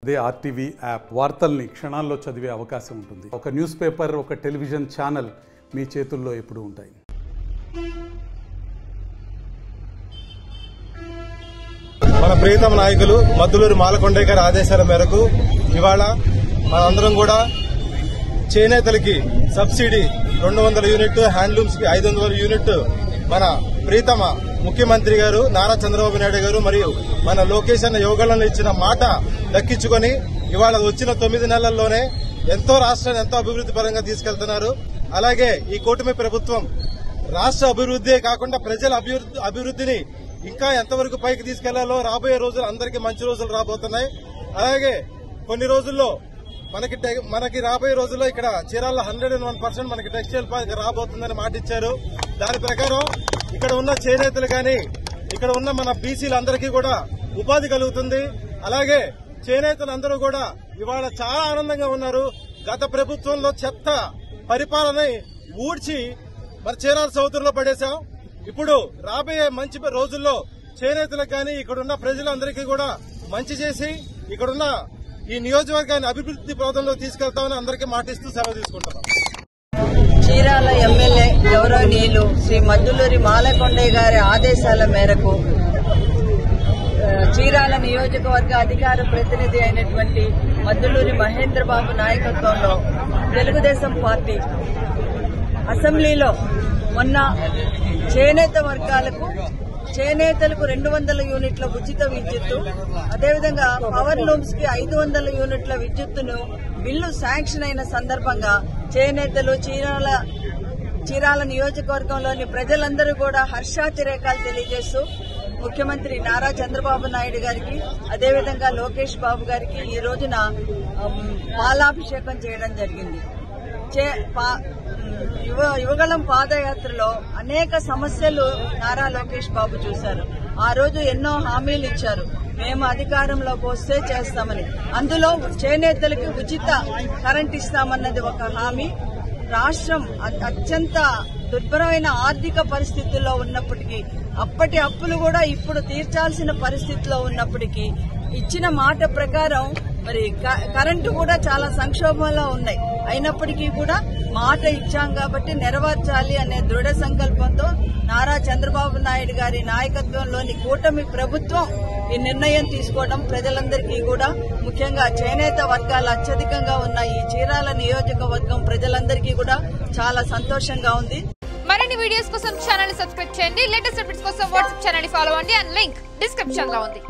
అదే RTV app వార్తల్ని క్షణాల్లో చదివే అవకాశం ఉంటుంది. ఒక న్యూస్ పేపర్, ఒక టెలివిజన్ ఛానల్ మీ చేతుల్లో ఎప్పుడూ ఉంటాయి. మన ప్రియతమ నాయకులు మద్దులూరి మాలకొండయ్య గారి ఆదేశాల మేరకు ఇవాళ మనందరం కూడా చేనేతలకి సబ్సిడీ 200 యూనిట్, హ్యాండ్లూమ్స్ కి 500 యూనిట్ మన ప్రీతమ ముఖ్యమంత్రి గారు నారా చంద్రబాబు నాయుడు గారు మరియు మన లోకేష్ అన్న యోగాలను ఇచ్చిన మాట దక్కించుకొని ఇవాళ వచ్చిన 9 నెలల్లోనే ఎంతో రాష్ట్రాన్ని ఎంతో అభివృద్ధి పరంగా తీసుకెళ్తున్నారు. అలాగే ఈ కూటమి ప్రభుత్వం రాష్ట్ర అభివృద్ధే కాకుండా ప్రజల అభివృద్ధిని ఇంకా ఎంతవరకు పైకి తీసుకెళ్లాలో రాబోయే రోజులు అందరికీ మంచి రోజులు రాబోతున్నాయి. అలాగే కొన్ని రోజుల్లో మనకి రాబోయే రోజుల్లో ఇక్కడ చీరాల 101% మనకి టెక్స్టైల్ పార్క్ రాబోతుందని మాట ఇచ్చారు. దాని ప్రకారం ఇక్కడ ఉన్న చేనేతలు కానీ ఇక్కడ ఉన్న మన బీసీలందరికీ కూడా ఉపాధి కలుగుతుంది. అలాగే చేనేతలందరూ కూడా ఇవాళ చాలా ఆనందంగా ఉన్నారు. గత ప్రభుత్వంలో చెత్త పరిపాలన ఊడ్చి మరి చీరాల సముద్రంలో పడేశాం. ఇప్పుడు రాబోయే మంచి రోజుల్లో చేనేతలకు కానీ ఇక్కడున్న ప్రజలందరికీ కూడా మంచి చేసి ఇక్కడున్న ఈ నియోజకవర్గాన్ని అభివృద్ధి పథంలో తీసుకెళ్తామని అందరికీ మాటిస్తూ సెలవు తీసుకుంటున్నాం. చీరాల ఎమ్మెల్యే గౌరవనీయులు శ్రీ మద్దులూరి మాలకొండయ్య గారి ఆదేశాల మేరకు చీరాల నియోజకవర్గ అధికార ప్రతినిధి అయినటువంటి మద్దులూరి మహేంద్రబాబు నాయకత్వంలో తెలుగుదేశం పార్టీ అసెంబ్లీలో మొన్న చేనేతలకు 200 యూనిట్ల ఉచిత విద్యుత్తు, అదేవిధంగా పవర్ లూమ్స్ కి 500 యూనిట్ల విద్యుత్తును బిల్లు శాంక్షన్ అయిన సందర్భంగా చేనేతలు చీరాల నియోజకవర్గంలోని ప్రజలందరూ కూడా హర్షాతిరేకాలు తెలియజేస్తూ ముఖ్యమంత్రి నారా చంద్రబాబు నాయుడు గారికి అదేవిధంగా లోకేష్ బాబు గారికి ఈ రోజున పాలాభిషేకం చేయడం జరిగింది. యువగళం పాదయాత్రలో అనేక సమస్యలు నారా లోకేష్ బాబు చూశారు. ఆ రోజు ఎన్నో హామీలు ఇచ్చారు. మేము అధికారంలోకి వస్తే చేస్తామని. అందులో చేనేతలకి ఉచిత కరెంట్ ఇస్తామన్నది ఒక హామీ. రాష్ట్రం అత్యంత దుర్భరమైన ఆర్థిక పరిస్థితుల్లో ఉన్నప్పటికీ, అప్పటి అప్పులు కూడా ఇప్పుడు తీర్చాల్సిన పరిస్థితిలో ఉన్నప్పటికీ ఇచ్చిన మాట ప్రకారం మరి కరెంటు కూడా చాలా సంక్షోభంలో ఉన్నాయి. అయినప్పటికీ కూడా మాట ఇచ్చాం కాబట్టి నెరవేర్చాలి అనే దృఢ సంకల్పంతో నారా చంద్రబాబు నాయుడు గారి నాయకత్వంలోని కూటమి ప్రభుత్వం ఈ నిర్ణయం తీసుకోవడం ప్రజలందరికీ కూడా, ముఖ్యంగా చేనేత వర్గాలు అత్యధికంగా ఉన్న ఈ చీరాల నియోజకవర్గం ప్రజలందరికీ కూడా చాలా సంతోషంగా ఉంది. మరిన్ని వీడియోస్ కోసం ఛానల్ ని సబ్స్క్రైబ్ చేయండి. లేటెస్ట్ అప్డేట్స్ కోసం వాట్సాప్ ఛానల్ ని ఫాలో అవ్వండి. అండ్ లింక్ డిస్క్రిప్షన్ లో ఉంది.